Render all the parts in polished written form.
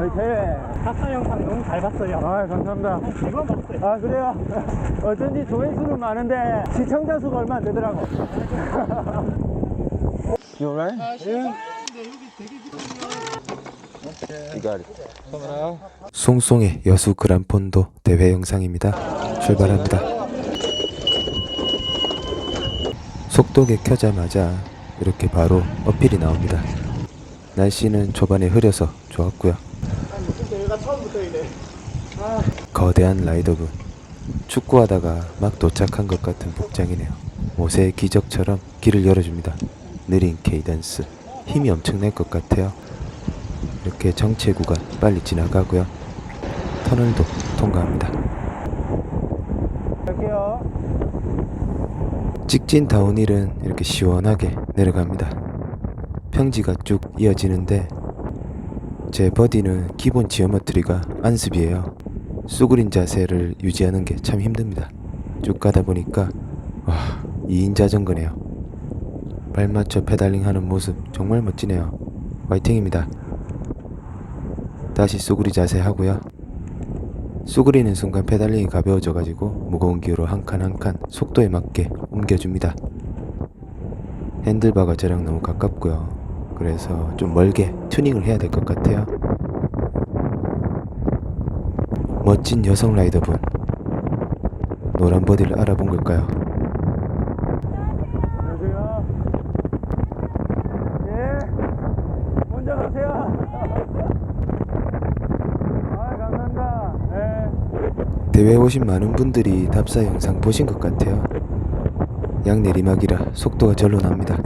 대회. 탑사 영상 너무 잘 봤어요. 아, 감사합니다. 한 100원 봤어요. 아, 그래요? 어쩐지 조회수는 많은데 시청자 수가 얼마 안 되더라고. You alright? 송송의 여수 그란폰도 대회 영상입니다. 출발합니다. 속도계 켜자마자 이렇게 바로 어필이 나옵니다. 날씨는 초반에 흐려서 좋았고요. 거대한 라이더분, 축구하다가 막 도착한 것 같은 복장이네요. 모세의 기적처럼 길을 열어줍니다. 느린 케이던스, 힘이 엄청날 것 같아요. 이렇게 정체 구간 빨리 지나가고요. 터널도 통과합니다. 갈게요. 찍진 다운힐은 이렇게 시원하게 내려갑니다. 평지가 쭉 이어지는데 제 버디는 기본 지오메트리가 안습이에요. 쏘그린 자세를 유지하는 게 참 힘듭니다. 쭉 가다 보니까 와, 2인 자전거네요. 발 맞춰 페달링 하는 모습 정말 멋지네요. 화이팅입니다. 다시 쏘그리 자세 하고요. 쏘그리는 순간 페달링이 가벼워져 가지고 무거운 기어로 한 칸 한 칸 속도에 맞게 옮겨줍니다. 핸들바가 저랑 너무 가깝고요. 그래서 좀 멀게 튜닝을 해야 될 것 같아요. 멋진 여성 라이더분, 노란 버디를 알아본 걸까요? 안녕하세요. 예, 먼저 가세요. 아, 감사합니다. 예. 대회에 오신 많은 분들이 답사 영상 보신 것 같아요. 양 내리막이라 속도가 절로 납니다.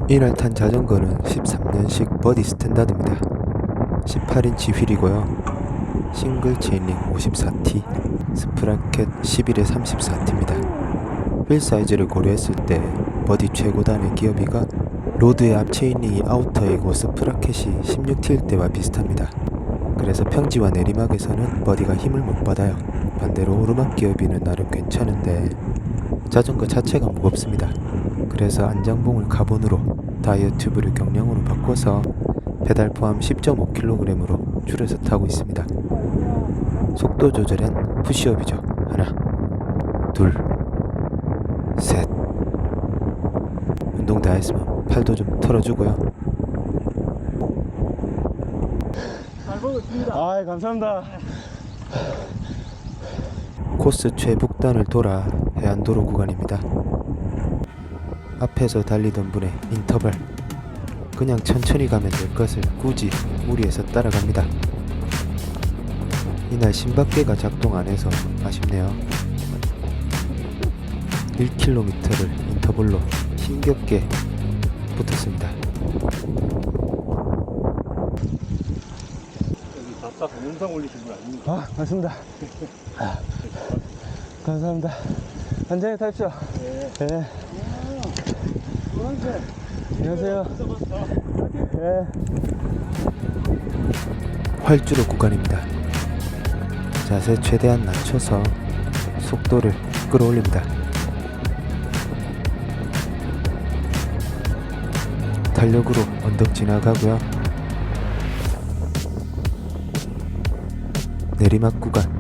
이날 탄 자전거는 13년식 버디 스탠다드입니다. 18인치 휠이고요. 싱글 체인링 54T, 스프라켓 11에 34T입니다. 휠 사이즈를 고려했을 때 버디 최고단의 기어비가 로드의 앞 체인링이 아우터이고 스프라켓이 16T일 때와 비슷합니다. 그래서 평지와 내리막에서는 버디가 힘을 못 받아요. 반대로 오르막 기어비는 나름 괜찮은데 자전거 자체가 무겁습니다. 그래서 안장봉을 카본으로, 다이어 튜브를 경량으로 바꿔서 페달 포함 10.5kg으로 줄여서 타고 있습니다. 속도 조절엔 푸시업이죠. 하나, 둘, 셋. 운동 다 했으면 팔도 좀 털어주고요. 잘 보고 있습니다. 아, 감사합니다. 코스 최북단을 돌아 해안도로 구간입니다. 앞에서 달리던 분의 인터벌, 그냥 천천히 가면 될 것을 굳이 무리해서 따라갑니다. 이날 심박계가 작동 안 해서 아쉽네요. 1km를 인터벌로 힘겹게 붙었습니다. 여기 답사 동영상 올리신 분 아닙니까? 아, 맞습니다. 감사합니다. 안전히 타십시오. 네. 예. 안녕하세요. 예. 활주로 구간입니다. 자세 최대한 낮춰서 속도를 끌어올립니다. 탄력으로 언덕 지나가고요. 내리막 구간,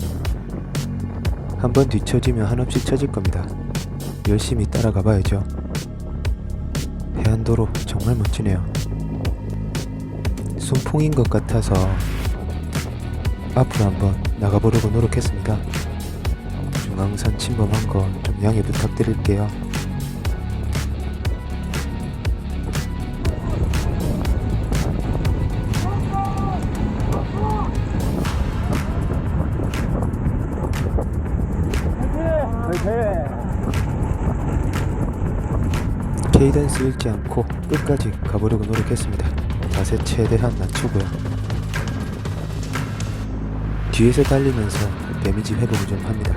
한번 뒤처지면 한없이 처질 겁니다. 열심히 따라가 봐야죠. 해안도로 정말 멋지네요. 순풍인 것 같아서 앞으로 한번 나가보려고 노력했습니다. 중앙선 침범한 거 좀 양해 부탁드릴게요. 대회. 케이던스 잃지 않고 끝까지 가보려고 노력했습니다. 자세 최대한 낮추고요. 뒤에서 달리면서 데미지 회복을 좀 합니다.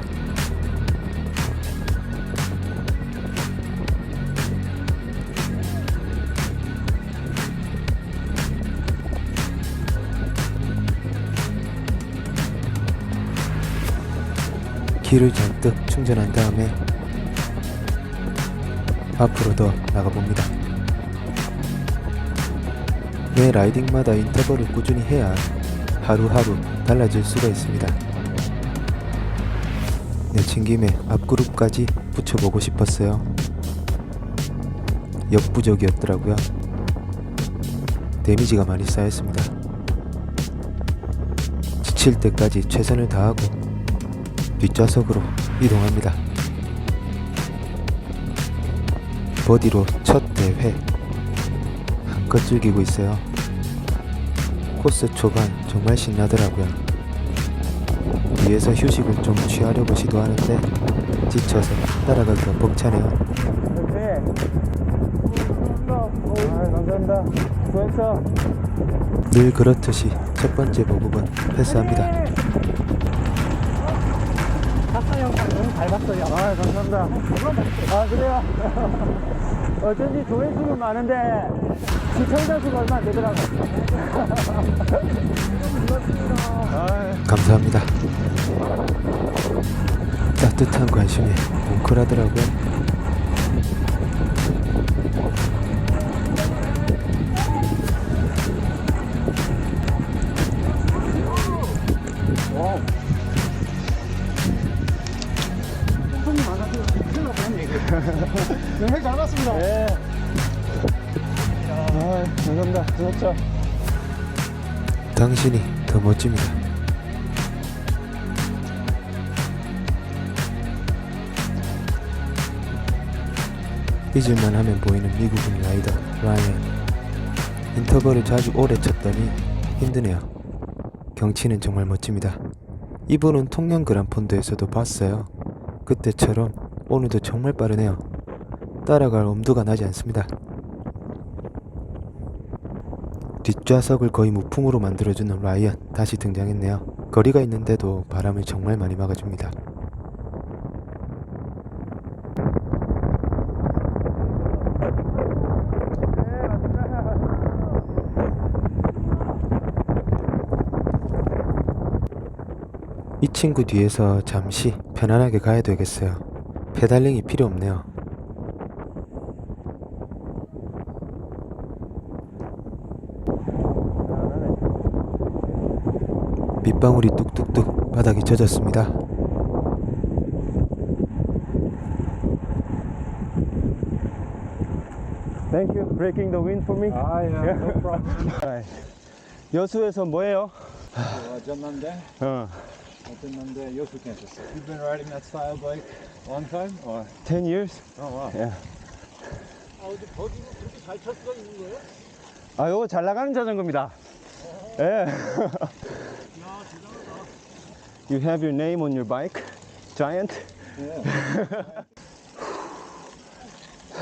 기를 잔뜩 충전한 다음에 앞으로 더 나가봅니다. 매 라이딩마다 인터벌을 꾸준히 해야 하루하루 달라질 수가 있습니다. 내친 김에 앞그룹까지 붙여보고 싶었어요. 역부족이었더라고요. 데미지가 많이 쌓였습니다. 지칠 때까지 최선을 다하고 뒷좌석으로 이동합니다. 버디로 첫 대회 한껏 즐기고 있어요. 코스 초반 정말 신나더라고요. 위에서 휴식을 좀 취하려고 시도하는데 지쳐서 따라가기가 벅차네요. 네. 감사합니다. 수고했어. 늘 그렇듯이 첫 번째 보급은 패스합니다. 탑사 영상 너무 잘 봤어요. 감사합니다. 그래요? 어쩐지 조회수는 많은데 시청자 수가 얼마 안 되더라고. 감사합니다. 따뜻한 관심이 뭉클하더라고요. 손이 많아서 큰일 날 뻔했네. 네, 잘 봤습니다. 네. 감사합니다. 고맙죠. 당신이 더 멋집니다. 잊을만 하면 보이는 미국인 라이더 라이언. 인터벌을 자주 오래 쳤더니 힘드네요. 경치는 정말 멋집니다. 이분은 통영 그란폰드에서도 봤어요. 그때처럼 오늘도 정말 빠르네요. 따라갈 엄두가 나지 않습니다. 뒷좌석을 거의 무풍으로 만들어주는 라이언 다시 등장했네요. 거리가 있는데도 바람을 정말 많이 막아줍니다. 이 친구 뒤에서 잠시 편안하게 가야 되겠어요. 페달링이 필요 없네요. 빗방울이 뚝뚝뚝 바닥이 젖었습니다. Thank you. Breaking the wind for me. 예, no problem. 여수에서 뭐해요? 어쩐는데? 여수 괜찮았어. You've been riding that style bike long time? Or? 10 years? Oh, wow. Yeah. 근데 버디가 그렇게 잘 찰 수가 있는 거예요? 요거 잘 나가는 자전거입니다. 예. You have your name on your bike? Giant?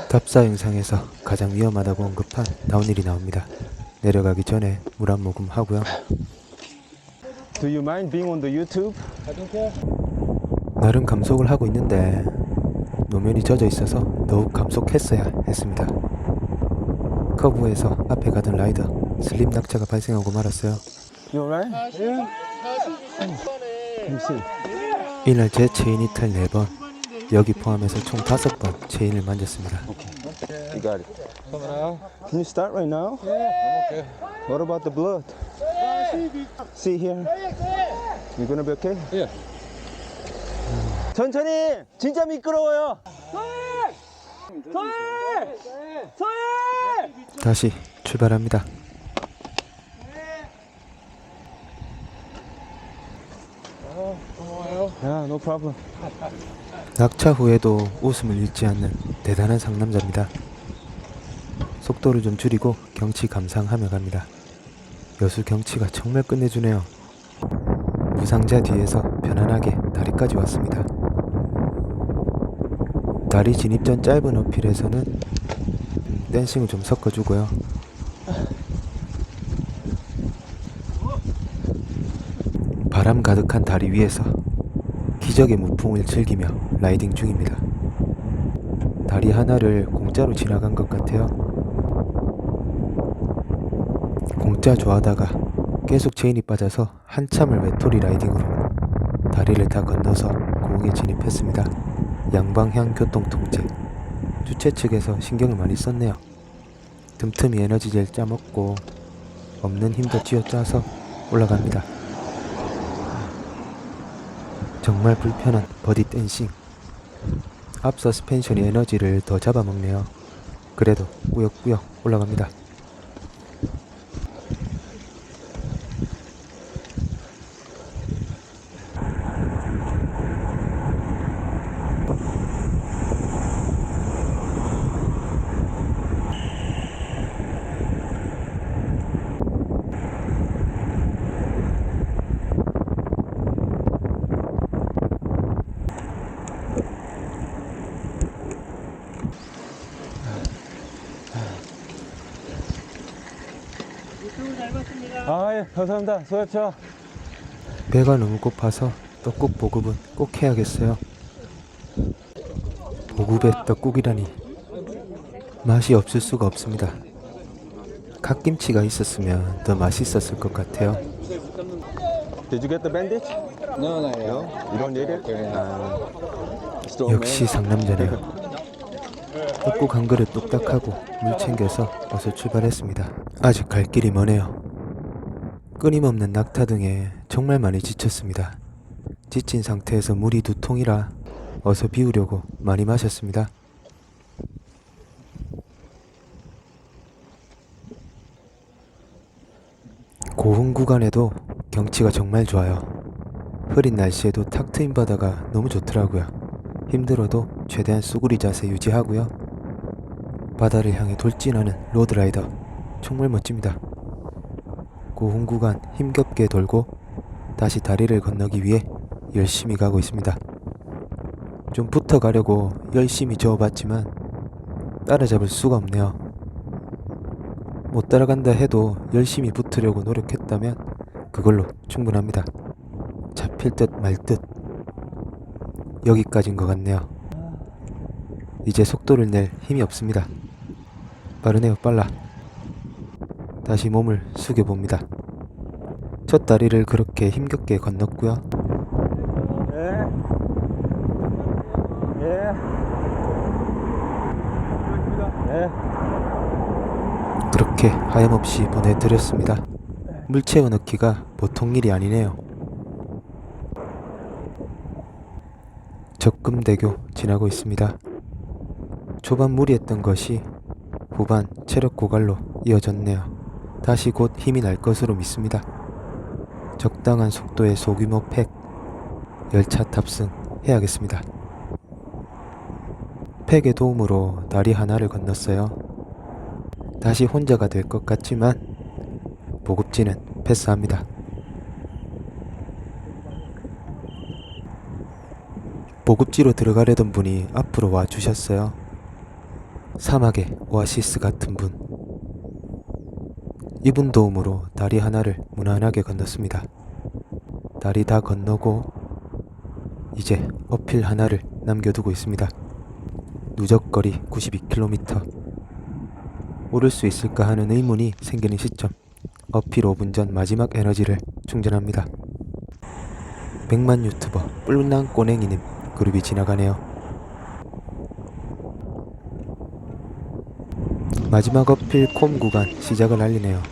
답사 영상에서 가장 위험하다고 언급한 다운힐이 나옵니다. 내려가기 전에 물 한 모금 하고요. Do you mind being on the YouTube? I don't care. 나름 감속을 하고 있는데 노면이 젖어 있어서 더욱 감속했어야 했습니다. 커브에서 앞에 가던 라이더 슬립 낙차가 발생하고 말았어요. You alright? Let me see. 이날 제 체인 이탈 4번, 여기 포함해서 총 5번 체인을 만졌습니다. You got it. Coming out? Can you start right now? Yeah, I'm okay. What about the blood? See here? You gonna be okay? Yeah. 천천히! 진짜 미끄러워요! 다시 출발합니다. Yeah, no problem. 낙차 후에도 웃음을 잃지 않는 대단한 상남자입니다. 속도를 좀 줄이고 경치 감상하며 갑니다. 여수 경치가 정말 끝내주네요. 부상자 뒤에서 편안하게 다리까지 왔습니다. 다리 진입 전 짧은 어필에서는 댄싱을 좀 섞어주고요. 바람 가득한 다리 위에서 기적의 무풍을 즐기며 라이딩 중입니다. 다리 하나를 공짜로 지나간 것 같아요. 공짜 좋아하다가 계속 체인이 빠져서 한참을 외톨이 라이딩으로 다리를 다 건너서 공에 진입했습니다. 양방향 교통 통제. 주최 측에서 신경을 많이 썼네요. 틈틈이 에너지젤 짜먹고 없는 힘도 쥐어짜서 올라갑니다. 정말 불편한 버디 댄싱. 앞 서스펜션이 에너지를 더 잡아먹네요. 그래도 꾸역꾸역 올라갑니다. 아, 예, 감사합니다. 수고하셨죠? 배가 너무 고파서 떡국 보급은 꼭 해야겠어요. 보급에 떡국이라니 맛이 없을 수가 없습니다. 갓김치가 있었으면 더 맛있었을 것 같아요. Did you get the bandage? No, no, No? You don't need it? Storm, 역시 상남자네요. 떡국 한 그릇 뚝딱 하고 물 챙겨서 어서 출발했습니다. 아직 갈 길이 머네요. 끊임없는 낙타 등에 정말 많이 지쳤습니다. 지친 상태에서 물이 2통이라 어서 비우려고 많이 마셨습니다. 고흥 구간에도 경치가 정말 좋아요. 흐린 날씨에도 탁 트인 바다가 너무 좋더라고요. 힘들어도 최대한 쏘구리 자세 유지하고요. 바다를 향해 돌진하는 로드라이더 정말 멋집니다. 고흥 구간 힘겹게 돌고 다시 다리를 건너기 위해 열심히 가고 있습니다. 좀 붙어가려고 열심히 저어봤지만 따라잡을 수가 없네요. 못 따라간다 해도 열심히 붙으려고 노력했다면 그걸로 충분합니다. 잡힐 듯 말 듯. 여기까지인 것 같네요. 이제 속도를 낼 힘이 없습니다. 빠르네요, 빨라. 다시 몸을 숙여봅니다. 첫 다리를 그렇게 힘겹게 건넜고요. 예. 예. 예. 그렇게 하염없이 보내드렸습니다. 물 채워 넣기가 보통 일이 아니네요. 적금대교 지나고 있습니다. 초반 무리했던 것이 후반 체력 고갈로 이어졌네요. 다시 곧 힘이 날 것으로 믿습니다. 적당한 속도의 소규모 팩, 열차 탑승 해야겠습니다. 팩의 도움으로 다리 하나를 건넜어요. 다시 혼자가 될 것 같지만 보급지는 패스합니다. 보급지로 들어가려던 분이 앞으로 와주셨어요. 사막의 오아시스 같은 분. 이분 도움으로 다리 하나를 무난하게 건넜습니다. 다리 다 건너고 이제 어필 하나를 남겨두고 있습니다. 누적거리 92km. 오를 수 있을까 하는 의문이 생기는 시점, 어필 5분 전 마지막 에너지를 충전합니다. 100만 유튜버 뿔난 꼬냉이님 그룹이 지나가네요. 마지막 어필 콤 구간 시작을 알리네요.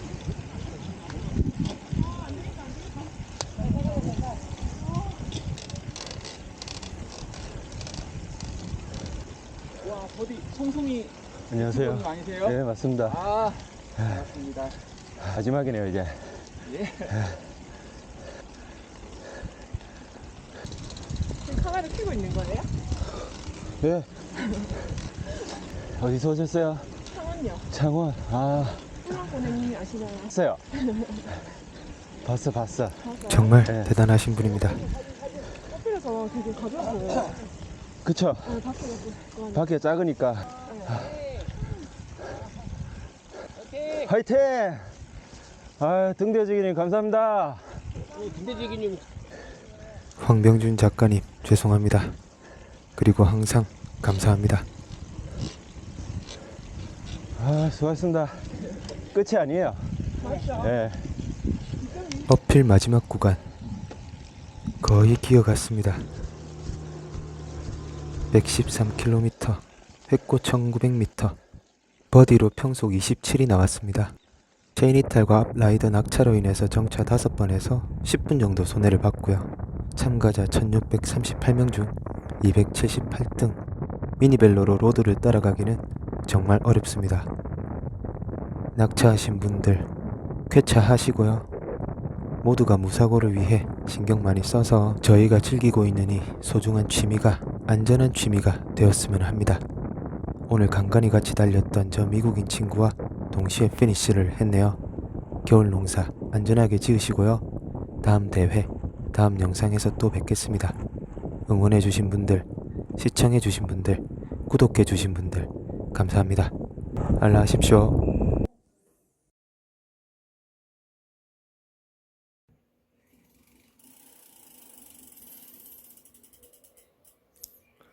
와, 버디 송송이 안녕하세요. 유튜버님 아니세요? 네, 맞습니다. 아, 반갑습니다. 마지막이네요, 이제. 예. 지금 카메라 켜고 있는 거예요? 예. 어디서 오셨어요? 창원요. 창원. 아, 뿔랑꼬냉이 아시나요? 봤어요. 봤어. 정말 네. 대단하신 분입니다. 커피에서 되게 가벼워요. 그쵸? 네, 밖에 밖에 작으니까. 화이팅! 아, 등대지기님 감사합니다. 황병준 작가님 죄송합니다. 그리고 항상 감사합니다. 아, 수고하셨습니다. 끝이 아니에요. 네. 어필 마지막 구간 거의 기어갔습니다. 113km, 획고 1900m, 버디로 평속 27이 나왔습니다. 체인 이탈과 앞 라이더 낙차로 인해서 정차 5번에서 10분 정도 손해를 봤고요. 참가자 1638명 중 278등. 미니벨로로 로드를 따라가기는 정말 어렵습니다. 낙차하신 분들 쾌차하시고요. 모두가 무사고를 위해 신경 많이 써서 저희가 즐기고 있는 이 소중한 취미가 안전한 취미가 되었으면 합니다. 오늘 간간히 같이 달렸던 저 미국인 친구와 동시에 피니쉬를 했네요. 겨울 농사 안전하게 지으시고요. 다음 대회, 다음 영상에서 또 뵙겠습니다. 응원해주신 분들, 시청해주신 분들, 구독해주신 분들 감사합니다. 알라 하십시오.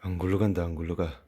안 굴러간다, 안 굴러가.